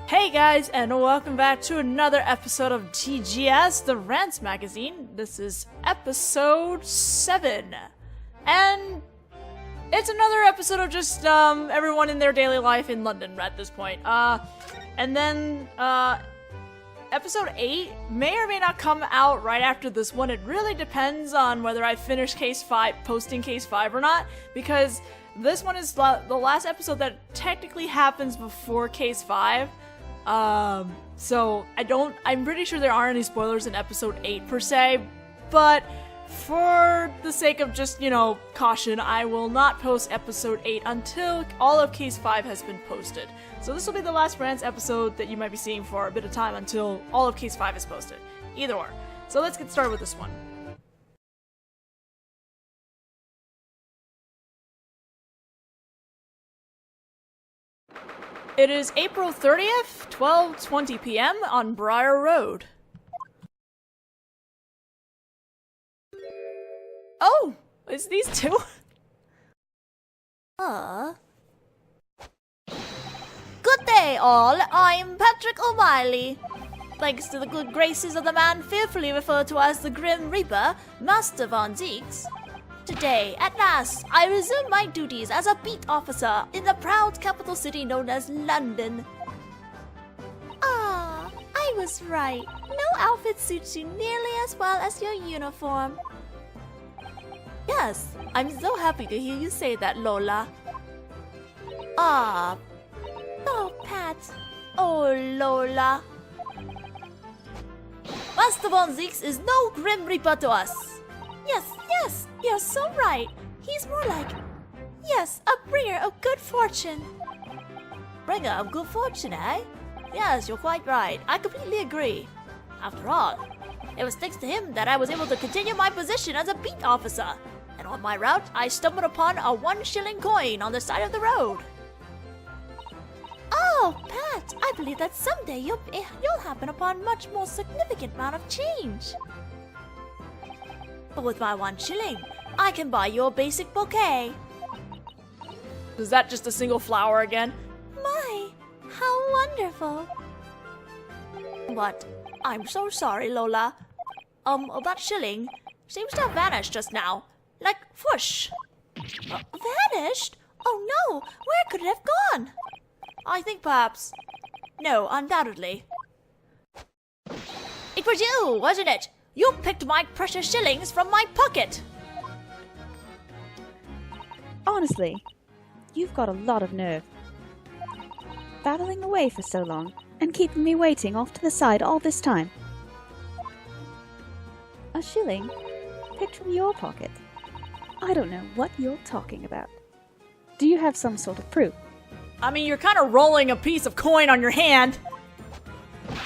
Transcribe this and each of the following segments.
Hey guys, and welcome back to another episode of TGS, the Randst magazine. This is episode 7. And it's another episode of just everyone in their daily life in London at this point. And then episode 8 may or may not come out right after this one. It really depends on whether I finish case 5, posting case 5 or not, because this one is the last episode that technically happens before case 5. So I'm pretty sure there aren't any spoilers in episode 8 per se, but for the sake of just, caution, I will not post episode 8 until all of case 5 has been posted. So this will be the last Randst episode that you might be seeing for a bit of time until all of case 5 is posted. Either or. So let's get started with this one. It is April 30th, 12:20 p.m. on Briar Road. Oh, it's these two? Good day, all. I'm Patrick O'Malley. Thanks to the good graces of the man fearfully referred to as the Grim Reaper, Master Von Zeeks. Today, at last, I resume my duties as a beat officer in the proud capital city known as London. Ah, I was right. No outfit suits you nearly as well as your uniform. Yes, I'm so happy to hear you say that, Lola. Ah. Oh, Pat. Oh, Lola. Master Von Zeeks is no Grim Reaper to us. Yes, you're so right. He's more like, yes, a bringer of good fortune. Bringer of good fortune, eh? Yes, you're quite right. I completely agree. After all, it was thanks to him that I was able to continue my position as a beat officer. And on my route, I stumbled upon a 1 shilling coin on the side of the road. Oh, Pat, I believe that someday you'll happen upon much more significant amount of change. But with my 1 shilling, I can buy you a basic bouquet. Is that just a single flower again? My, how wonderful. What? I'm so sorry, Lola. That shilling seems to have vanished just now. Like, whoosh. Vanished? Oh no, where could it have gone? I think perhaps... No, undoubtedly. It was you, wasn't it? You picked my precious shillings from my pocket! Honestly, you've got a lot of nerve. Battling away for so long, and keeping me waiting off to the side all this time. A shilling? Picked from your pocket? I don't know what you're talking about. Do you have some sort of proof? I mean, you're kind of rolling a piece of coin on your hand.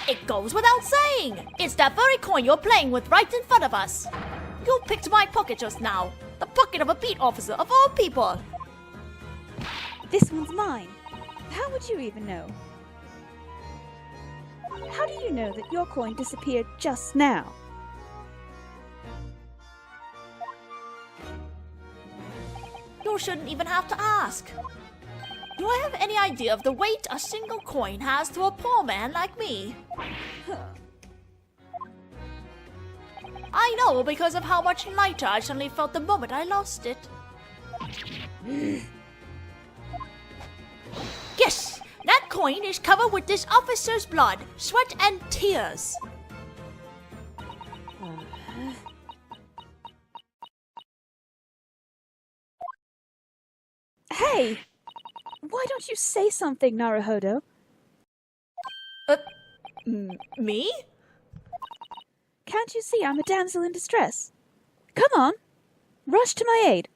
It goes without saying. It's that very coin you're playing with right in front of us. You picked my pocket just now. The pocket of a beat officer of all people. This one's mine. How would you even know? How do you know that your coin disappeared just now? You shouldn't even have to ask. Do I have any idea of the weight a single coin has to a poor man like me? I know because of how much lighter I suddenly felt the moment I lost it. Yes, that coin is covered with this officer's blood, sweat, and tears. Hey! Why don't you say something, Naruhodo? Me? Can't you see I'm a damsel in distress? Come on! Rush to my aid!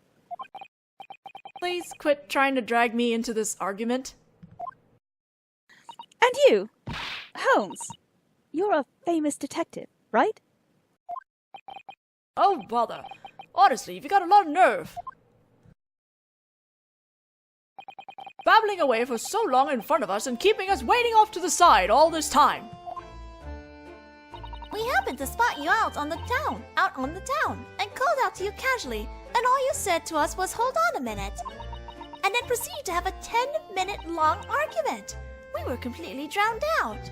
Please quit trying to drag me into this argument. And you! Holmes! You're a famous detective, right? Oh, bother. Honestly, you've got a lot of nerve. Babbling away for so long in front of us and keeping us waiting off to the side all this time. We happened to spot you out on the town, and called out to you casually, and all you said to us was, "Hold on a minute," and then proceeded to have a 10-minute long argument. We were completely drowned out.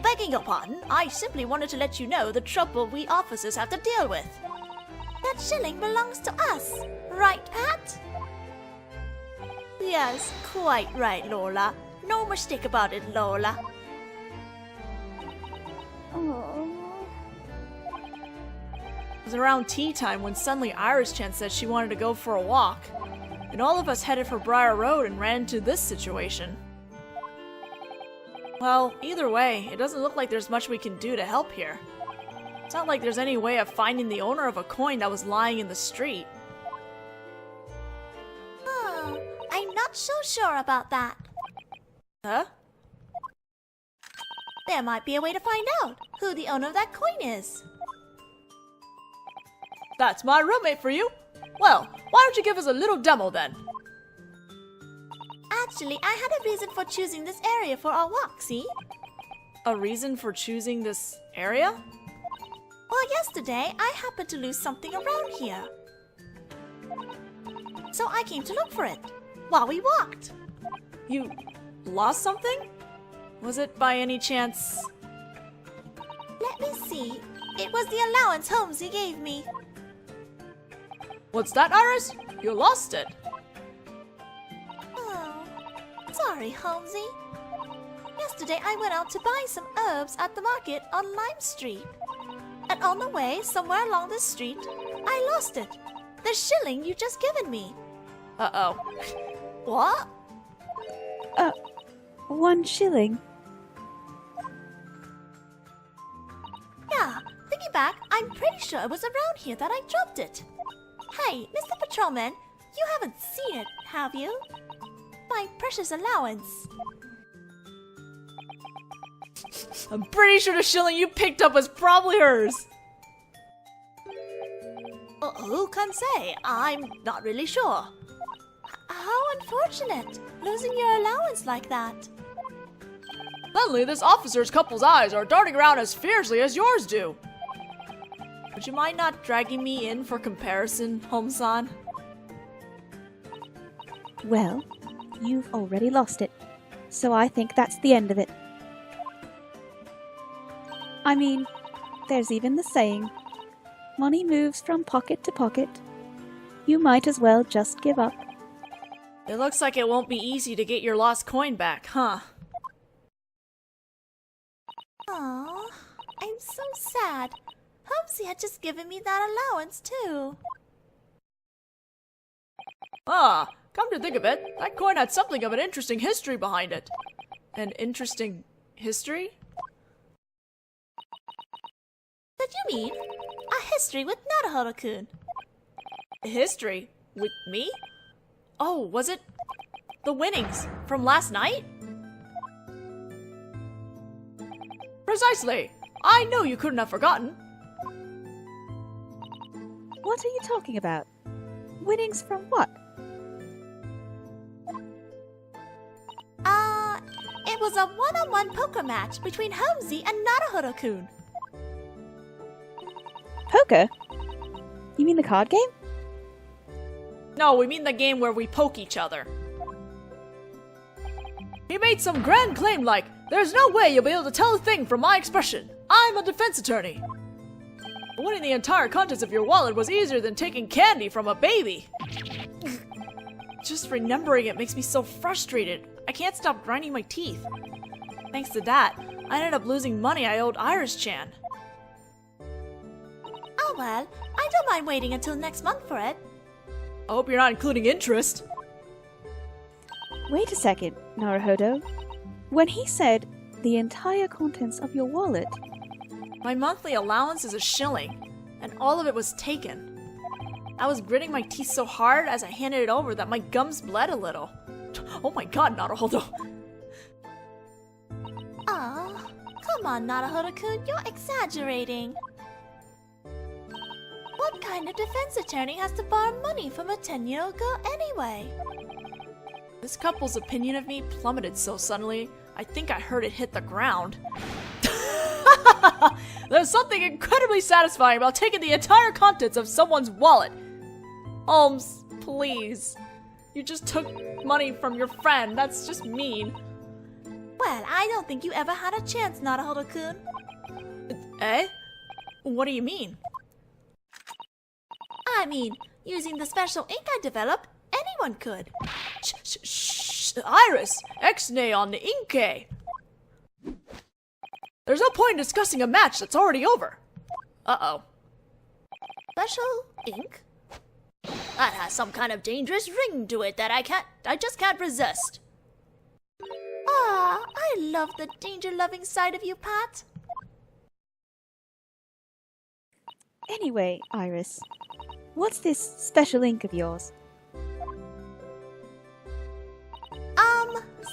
Begging your pardon, I simply wanted to let you know the trouble we officers have to deal with. That shilling belongs to us, right, Pat? Yes, quite right, Lola. No mistake about it, Lola. Oh. It was around tea time when suddenly Iris-chan said she wanted to go for a walk, and all of us headed for Briar Road and ran into this situation. Well, either way, it doesn't look like there's much we can do to help here. It's not like there's any way of finding the owner of a coin that was lying in the street. I'm not so sure about that. Huh? There might be a way to find out who the owner of that coin is. That's my roommate for you! Well, why don't you give us a little demo then? Actually, I had a reason for choosing this area for our walk, see? A reason for choosing this area? Well, yesterday, I happened to lose something around here. So I came to look for it, while we walked. You lost something? Was it by any chance... Let me see. It was the allowance Holmesy gave me. What's that, Iris? You lost it. Oh, sorry, Holmesy. Yesterday I went out to buy some herbs at the market on Lime Street. And on the way, somewhere along the street, I lost it. The shilling you just given me. Uh-oh. What? 1 shilling. Yeah, thinking back, I'm pretty sure it was around here that I dropped it. Hey, Mr. Patrolman, you haven't seen it, have you? My precious allowance. I'm pretty sure the shilling you picked up was probably hers. Who can say? I'm not really sure. How unfortunate, losing your allowance like that. Suddenly, this officer's couple's eyes are darting around as fiercely as yours do. Would you mind not dragging me in for comparison, Holmes-san? Well, you've already lost it, so I think that's the end of it. I mean, there's even the saying, money moves from pocket to pocket. You might as well just give up. It looks like it won't be easy to get your lost coin back, huh? Aw, I'm so sad. Holmesy had just given me that allowance too. Ah, come to think of it, that coin had something of an interesting history behind it. An interesting history? What do you mean? A history with Naruhodo-kun. A history? With me? Oh, was it the winnings from last night? Precisely! I know you couldn't have forgotten. What are you talking about? Winnings from what? It was a one-on-one poker match between Holmesy and Naruhodo-kun. Poker? You mean the card game? No, we mean the game where we poke each other. He made some grand claim like, there's no way you'll be able to tell a thing from my expression. I'm a defense attorney. Winning the entire contents of your wallet was easier than taking candy from a baby. Just remembering it makes me so frustrated. I can't stop grinding my teeth. Thanks to that, I ended up losing money I owed Iris-chan. Oh well, I don't mind waiting until next month for it. I hope you're not including interest. Wait a second, Naruhodo. When he said the entire contents of your wallet, My monthly allowance is a shilling, and all of it was taken. I was gritting my teeth so hard as I handed it over that my gums bled a little. Oh my god, Naruhodo. Aw, come on, Naruhodo-kun, you're exaggerating. What kind of defense attorney has to borrow money from a 10-year-old girl anyway? This couple's opinion of me plummeted so suddenly, I think I heard it hit the ground. There's something incredibly satisfying about taking the entire contents of someone's wallet. Holmes, please. You just took money from your friend. That's just mean. Well, I don't think you ever had a chance, Naruhodo-kun. Eh? What do you mean? I mean, using the special ink I developed, anyone could. Shh, Iris! Ex-nay on the Inke! There's no point in discussing a match that's already over. Uh-oh. Special ink? That has some kind of dangerous ring to it that I just can't resist. Ah, I love the danger-loving side of you, Pat. Anyway, Iris, what's this special ink of yours?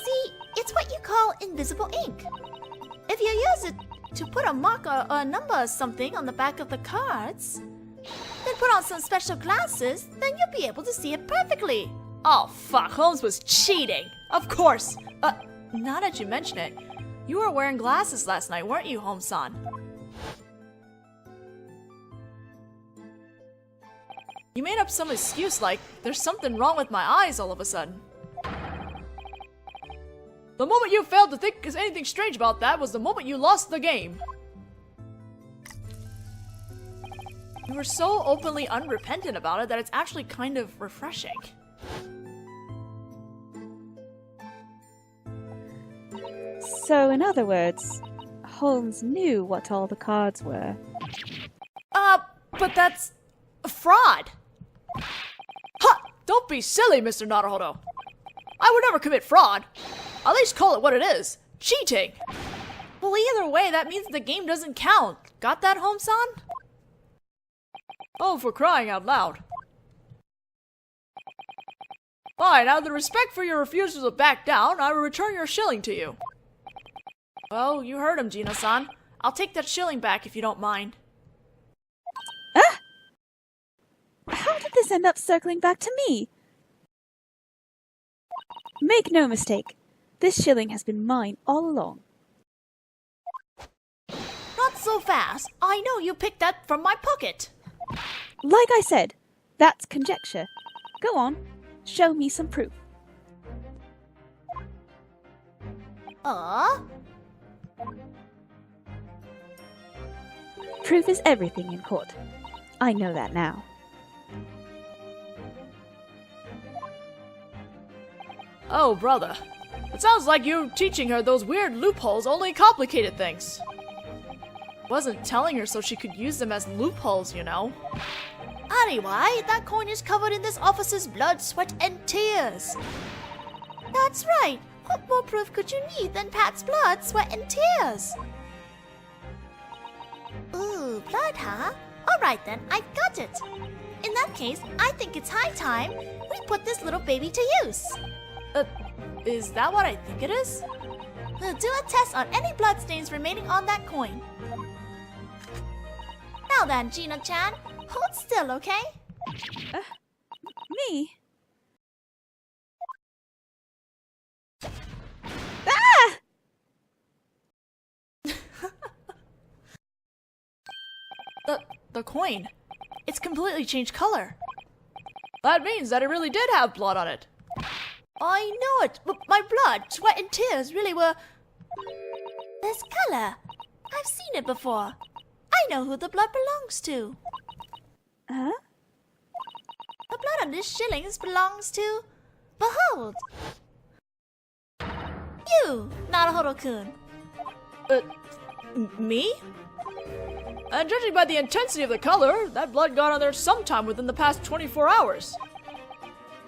See, it's what you call invisible ink. If you use it to put a marker or a number or something on the back of the cards, then put on some special glasses, then you'll be able to see it perfectly. Oh, fuck. Holmes was cheating. Of course. Now that you mention it, you were wearing glasses last night, weren't you, Holmes-san? You made up some excuse like, there's something wrong with my eyes all of a sudden. The moment you failed to think there's anything strange about that was the moment you lost the game. You were so openly unrepentant about it that it's actually kind of refreshing. So, in other words, Holmes knew what all the cards were. But that's a fraud. Ha! Don't be silly, Mr. Naruhodo. I would never commit fraud. At least call it what it is. Cheating. Well, either way, that means the game doesn't count. Got that, Holmes-san? Oh, for crying out loud. Fine, out of the respect for your refusal to back down, I will return your shilling to you. Well, you heard him, Gina-san. I'll take that shilling back if you don't mind. Ah! How did this end up circling back to me? Make no mistake, this shilling has been mine all along. Not so fast. I know you picked that from my pocket. Like I said, that's conjecture. Go on, show me some proof. Proof is everything in court. I know that now. Oh, brother. It sounds like you teaching her those weird loopholes only complicated things. Wasn't telling her so she could use them as loopholes, you know. Anyway, that coin is covered in this officer's blood, sweat, and tears. That's right. What more proof could you need than Pat's blood, sweat, and tears? Ooh, blood, huh? Alright then, I've got it. In that case, I think it's high time we put this little baby to use. Is that what I think it is? We'll do a test on any bloodstains remaining on that coin. Now then, Gina-chan, hold still, okay? Me? Ah! The coin. It's completely changed color. That means that it really did have blood on it. I know it, but my blood, sweat, and tears really were... This color. I've seen it before. I know who the blood belongs to. Huh? The blood on this shillings belongs to... Behold! You, Naruhodo-kun. Me? And judging by the intensity of the color, that blood got on there sometime within the past 24 hours.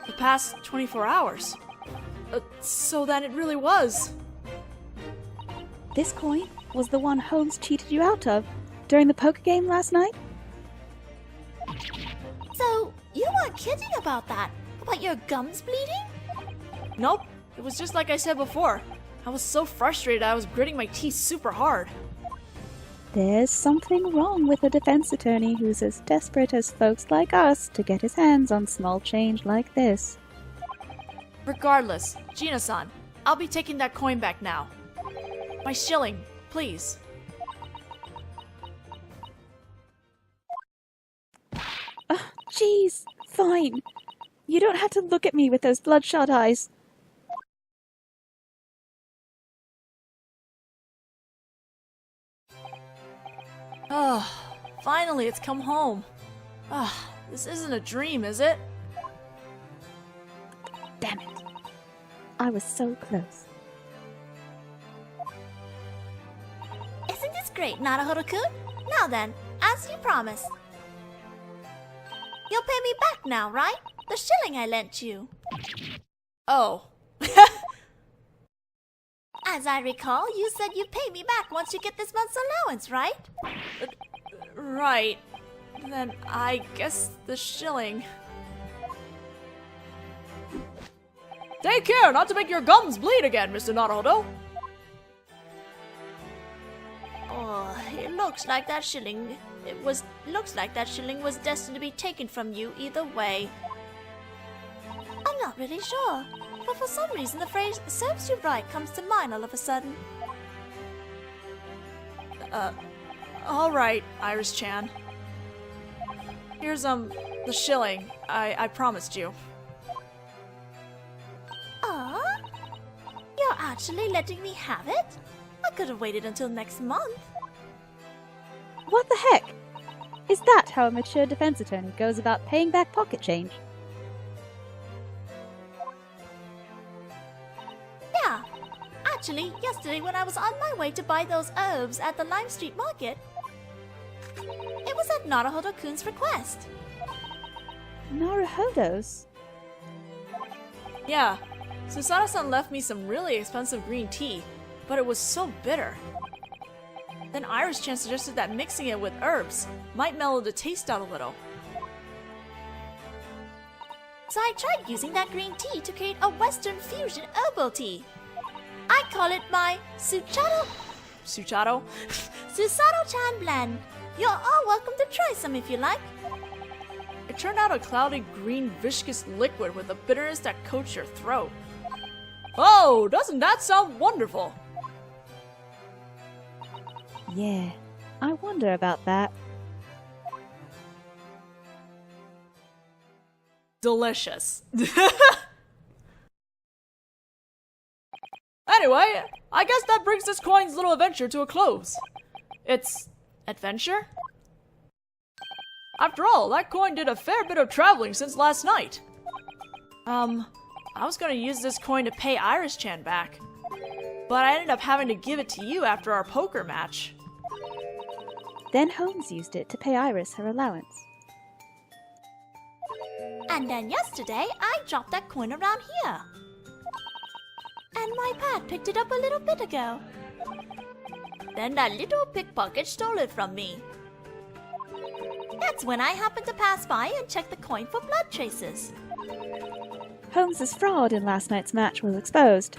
The past 24 hours? So then it really was. This coin was the one Holmes cheated you out of during the poker game last night? So, you weren't kidding about that? About your gums bleeding? Nope, it was just like I said before. I was so frustrated I was gritting my teeth super hard. There's something wrong with a defense attorney who's as desperate as folks like us to get his hands on small change like this. Regardless, Gina-san, I'll be taking that coin back now. My shilling, please. Jeez, fine. You don't have to look at me with those bloodshot eyes. Oh, finally it's come home. Ah, this isn't a dream, is it? Damn it. I was so close. Isn't this great, Naruhodo-kun? Now then, as you promised. You'll pay me back now, right? The shilling I lent you. Oh. As I recall, you said you'd pay me back once you get this month's allowance, right? Right. Then I guess the shilling. Take care not to make your gums bleed again, Mr. Naruhodo. Oh, it looks like that shilling was destined to be taken from you either way. I'm not really sure, but for some reason the phrase "serves you right" comes to mind all of a sudden. Alright, Iris-chan. Here's, the shilling I promised you. Aw, you're actually letting me have it? I could have waited until next month. What the heck? Is that how a mature defense attorney goes about paying back pocket change? Yeah, actually, yesterday when I was on my way to buy those herbs at the Lime Street Market, it was at Naruhodo-kun's request. Naruhodo's? Yeah, Susato-san left me some really expensive green tea, but it was so bitter. Then Iris-chan suggested that mixing it with herbs might mellow the taste out a little. So I tried using that green tea to create a Western fusion herbal tea. I call it my Suchato? Susato-chan blend. You're all welcome to try some if you like. It turned out a cloudy green viscous liquid with a bitterness that coats your throat. Oh, doesn't that sound wonderful? Yeah, I wonder about that. Delicious. Anyway, I guess that brings this coin's little adventure to a close. It's adventure? After all, that coin did a fair bit of traveling since last night. I was gonna use this coin to pay Iris-chan back, but I ended up having to give it to you after our poker match. Then Holmes used it to pay Iris her allowance. And then yesterday, I dropped that coin around here. And my pad picked it up a little bit ago. Then that little pickpocket stole it from me. That's when I happened to pass by and check the coin for blood traces. Holmes's fraud in last night's match was exposed,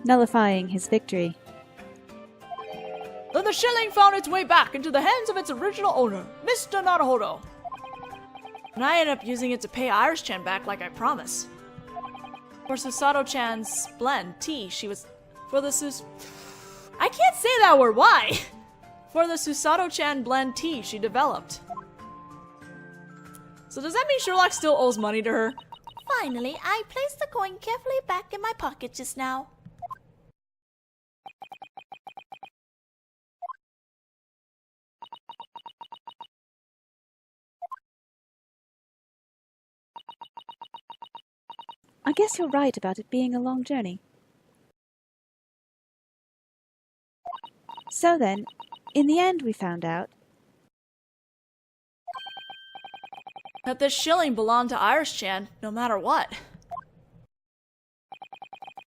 nullifying his victory. Then the shilling found its way back into the hands of its original owner, Mr. Naruhodo. And I ended up using it to pay Iris-chan back like I promised. For Susato-chan's blend tea, she was... I can't say that word, why? For the Susato-chan blend tea she developed. So does that mean Sherlock still owes money to her? Finally, I placed the coin carefully back in my pocket just now. I guess you're right about it being a long journey. So then, in the end we found out That this shilling belonged to Iris-chan no matter what.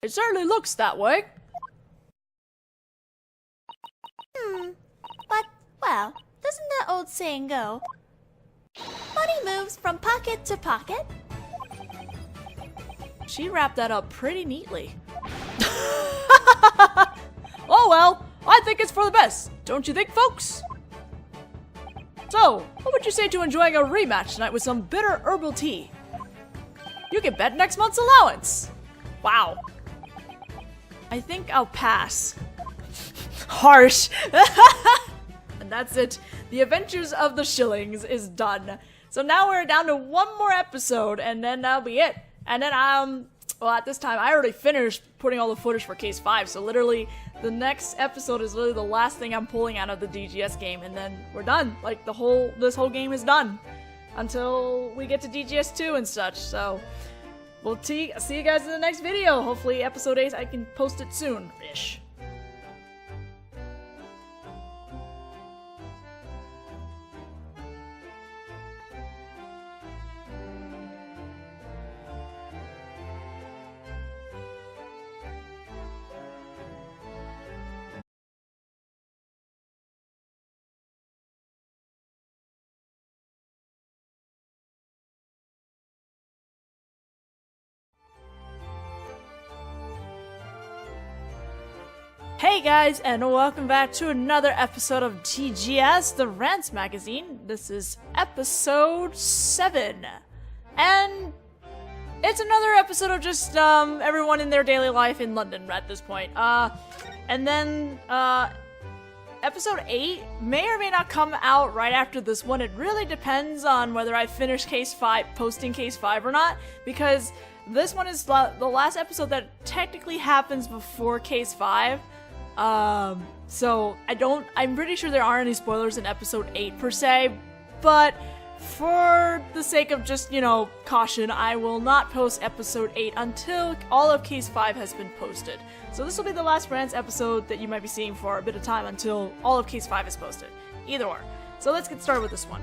It certainly looks that way. But, well, doesn't that old saying go? Money moves from pocket to pocket. She wrapped that up pretty neatly. Oh well, I think it's for the best, don't you think, folks? So, what would you say to enjoying a rematch tonight with some bitter herbal tea? You can bet next month's allowance. Wow. I think I'll pass. Harsh. And that's it. The Adventures of the Shillings is done. So now we're down to one more episode, and then that'll be it. And then, well, at this time, I already finished putting all the footage for Case 5, so literally, the next episode is literally the last thing I'm pulling out of the DGS game, and then we're done. Like, this whole game is done. Until we get to DGS 2 and such, so... We'll see you guys in the next video. Hopefully, episode 8, I can post it soon-ish. Hey guys, and welcome back to another episode of TGS, the Randst magazine. This is episode 7. And it's another episode of just everyone in their daily life in London at this point. And then episode 8 may or may not come out right after this one. It really depends on whether I finish Case 5, posting Case 5 or not, because this one is the last episode that technically happens before Case 5. So I'm pretty sure there aren't any spoilers in episode 8 per se, but for the sake of just, caution, I will not post episode 8 until all of Case 5 has been posted. So this will be the last Randst episode that you might be seeing for a bit of time until all of Case 5 is posted. Either or. So let's get started with this one.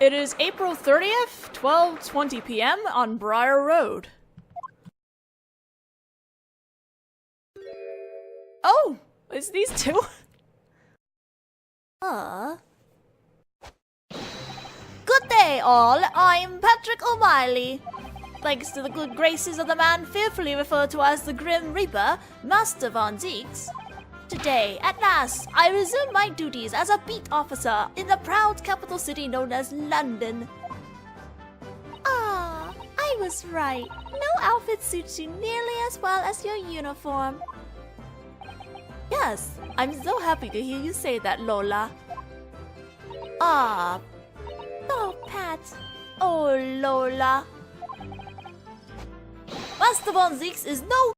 It is April 30th, 12:20 p.m. on Briar Road. Oh, it's these two? Good day, all. I'm Patrick O'Malley. Thanks to the good graces of the man fearfully referred to as the Grim Reaper, Master Von Zeeks. Today, at last, I resume my duties as a beat officer in the proud capital city known as London. Ah, I was right. No outfit suits you nearly as well as your uniform. Yes, I'm so happy to hear you say that, Lola. Ah. Oh, Pat. Oh, Lola. Master Von Zeeks is no